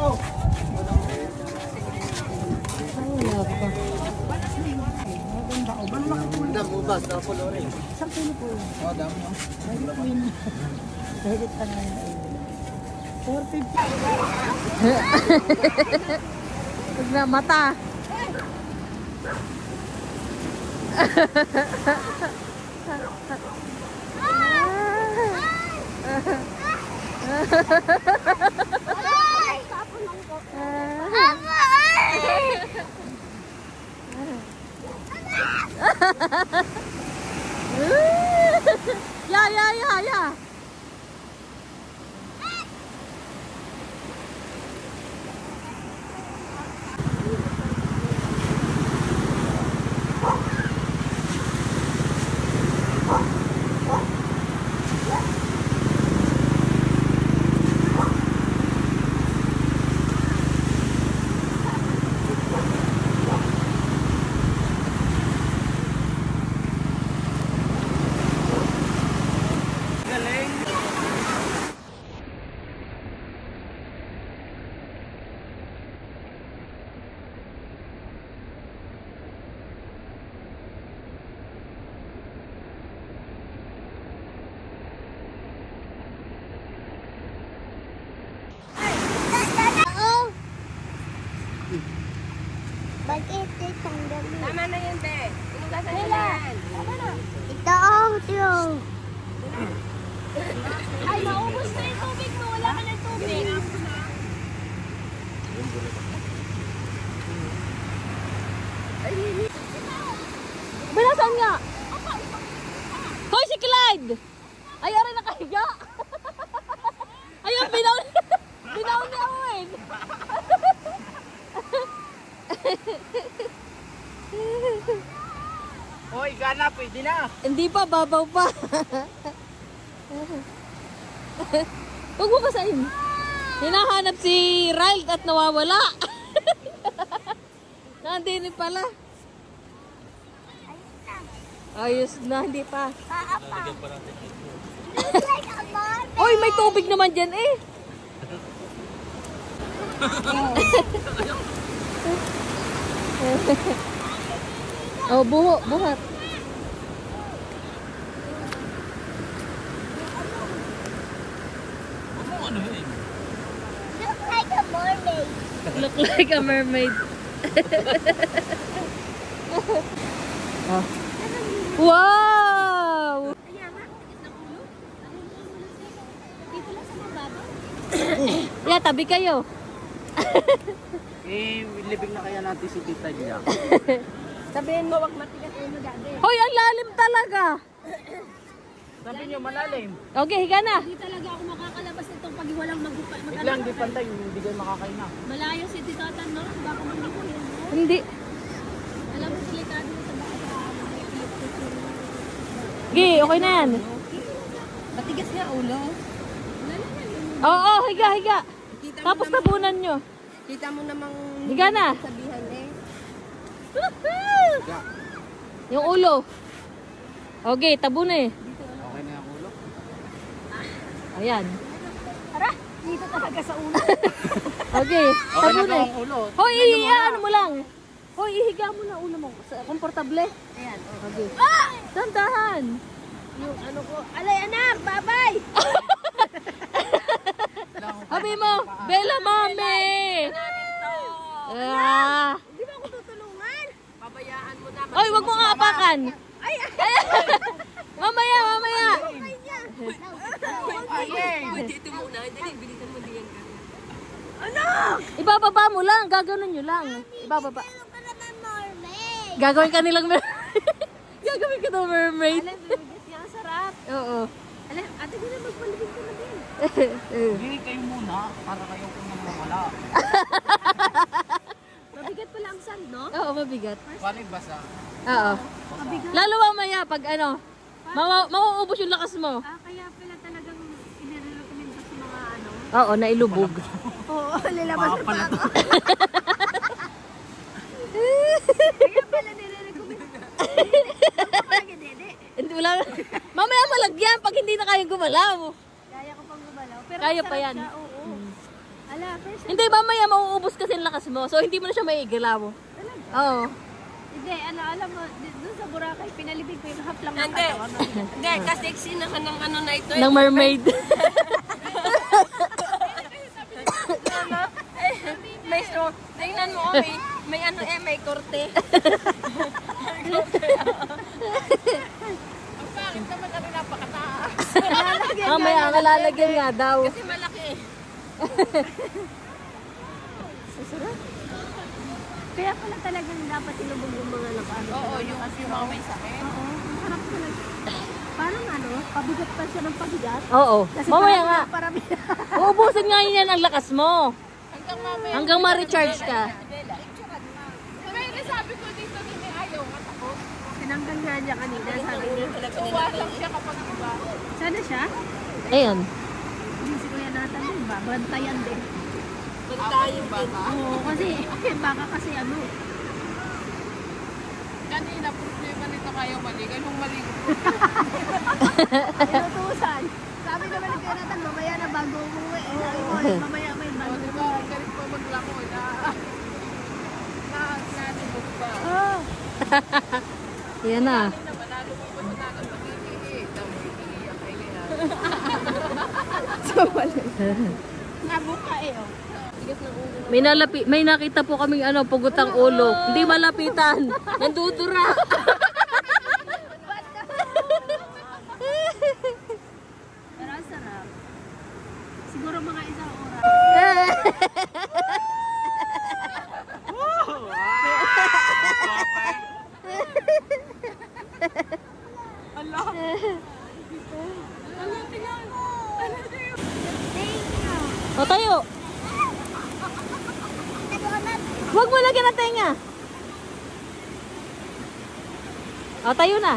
Wala pa. Dam, ubas, tapos orin. Isang kilo po. Oh, dam mo. Dahil pa na yun. 450. Huwag na mata. Ya. Tama na yan, be. Inugasan nyo na yan. Ito, ito. Ay, naubos na yung tubig mo. Wala ka ng tubig. Binasan nga! Hoy, si Clyde! Ay, aray nakahiga! Ayun, binaon niya Owen! Hoy, gana, pwede na. Hindi pa, babaw pa. Huwag mo basahin. Hinahanap si Riled at nawawala. Nandini pala. Ayos na, hindi pa. Hoy, may tubig naman dyan eh. Oh, buhat. Look like a mermaid. Look like a mermaid. Oh. Wow! Yeah, tabi kayo. Libing na kaya natin si tita niya. Sabihin mo, wag matigas mo dati. Hoy, ang lalim talaga. Sabi niyo, malalim. Okay, higa na. Hindi talaga ako makakalabas nitong pag walang Biglang di pantay, hindi kayo makakain na. Malayo si Tito Tan, no? Baka mangyari yun, no? Hindi. Alam mo, delikado sa baka. Okay, okay na yan. Matigas nga ulo. Oo, higa. Tapos tabunan nyo. Kita mo namang Higa na. sabihan eh. Yung ulo. Okay, tabunan eh. Okay na yung ulo. Ayan. Tara, dito talaga sa ulo. Okay, Okay na tabunan daw eh. ang ulo. Hoy, ano mo lang. Hoy, ihiga mo na ulo mo. Komportable. Ayan. Okay. Dandahan. Yung ano ko, alay anak, babay! Sabi mo, Bella Mami! Ah. Di ba ako tutulungan? Pabayaan mo na. Oy, wag mo nga apakan. Ay! Mamaya. Dito muna, dali, bilisan mo diyan ka. Ibababa mo lang, gagawin nyo lang. Ibababa. Look like a mermaid. Gagawin ka nilang mermaid. Gagawin ka ng mermaid. Alam, bibigis niya ang sarap. Oo. Alam, ate, di na magpalibig ka na din. Hindi kayo muna, para kayo kung nang mawala. Mabigat pala ang sand, no? Oo, mabigat. Paano yung basa? Oo. Lalo mamaya pag ano, mauubos yung lakas mo. Kaya pala talagang inirecommend ko sa mga ano. Oo, nailubog. Oo, lalabas na pa Pala ako. Kaya pala nire-recommend. Palagi, dede. Hindi wala. Mamaya malagyan pag hindi na kaya gumalaw. Kaya ko pang gumalaw. Pero Kaya pa masarap yan. siya, oo. Ala, first Hindi, mamaya mauubos kasi ang lakas mo. So, hindi mo na siya maigalaw. Oo. Hindi, alam mo, doon sa Boracay, pinalibig ko yung half lang ng Hindi. katawan. Hindi, kasi eksena ka ng ano na ito. Ng mermaid. May straw. Tingnan mo, may ano may korte. Ang pangit naman kami napakataas. Mamaya, malalagyan nga daw. Kasi malaki. Kaya pala talagang dapat ilubog yung mga nakano. Oo, yung mga may sakit. Oo, ang harap talaga. Parang ano, pabigat pa siya ng pabigat. Oo. Kasi Mamaya nga. parang Uubusin nga yan ang lakas mo. Hanggang mamaya. Hanggang ma-recharge ka. Kaya sabi ko dito ni ayaw matakot. tinanggal nga niya kanina, sabi niya. Tuwa lang siya kapag iba. Sana siya? Ayun. Hindi si Kuya Nathan din ba? Bantayan din. Bantayan ba? Oo, kasi baka kasi ano. Kanina, problema nito kayo mali. Ganung mali. Inutusan. Sabi naman ni Kuya Nathan, mamaya na bago umuwi. Sabi ko, mamaya may O, bago diba? Ang galit pa maglako na. Nanibog pa. Oh, Yan na. Manalo mo pa sa tagal pag-iihi. Tapos iiyak kayo yan. nabuka eh. Oh. May nakita po kaming pugutang ulo. Hindi malapitan. Nandudura. Pero ang sarap. Siguro mga isang oras. O tayo. Huwag mo lagyan ng tenga. O tayo na.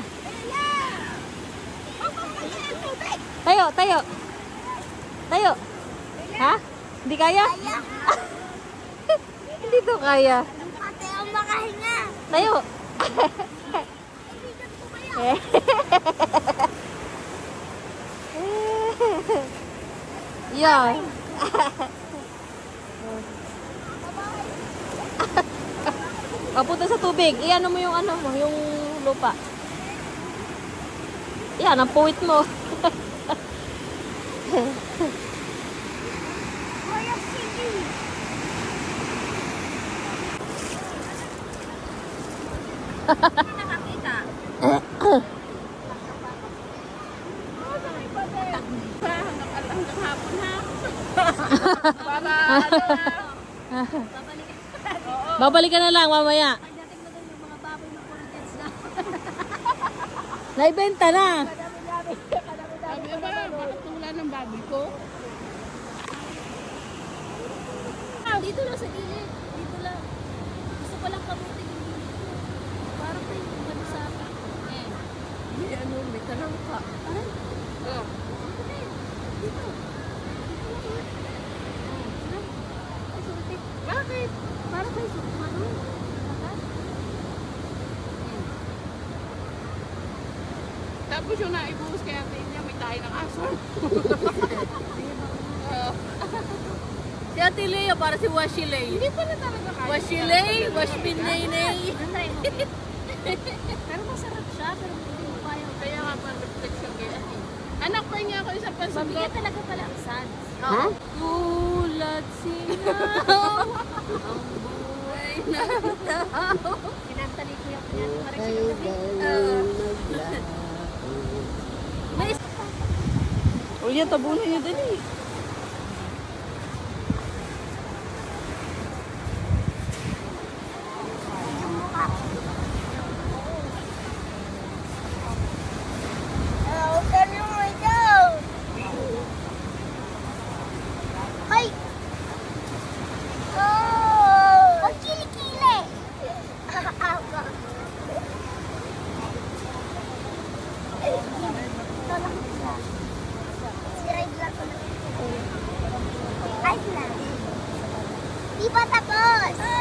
Tayo, tayo. Tayo. Ha? Hindi kaya? Hindi to kaya. Ate, ang makahinga. Tayo. Yan. Papunta sa tubig. Iyan mo yung yung lupa. Yan, ang puwit mo. Kuya, sige. Nakakita. Hanggang hapon ha. Para Babalikan na lang mamaya. Pagdating na doon yung mga baboy ng Corinthians na. Naibenta na. sabi ba, bakit wala ng baboy ko? Dito lang sa gilid. Dito lang. Gusto ko lang kabuti yung gilid ko. Parang may ano sa akin. May ano, may talangka. Aray, Oh. dito. Ay, sorry. Bakit? Parang may ano? Tapos yung naibuhos kaya niya, may tayo ng aso. Si Ate Lea para si Washilay. Hindi pala talaga kaya. Washilay, Washpinay-nay. Nantay mo. Pero masarap siya, pero hindi mo kaya. Kaya nga pa reflection kaya. Anak pa niya ako isang Mabigat pansagot. talaga pala ang sans. Ha? Tulad sinaw. Ang buhay na tao. Pinantali ko yung parang siya May O yan, tabunan niyo din eh. Oh, kami mo ito. Ay! Oh! Ang kilikili! Ako. Si Red lang ko na. Ay, lang. Di pa tapos!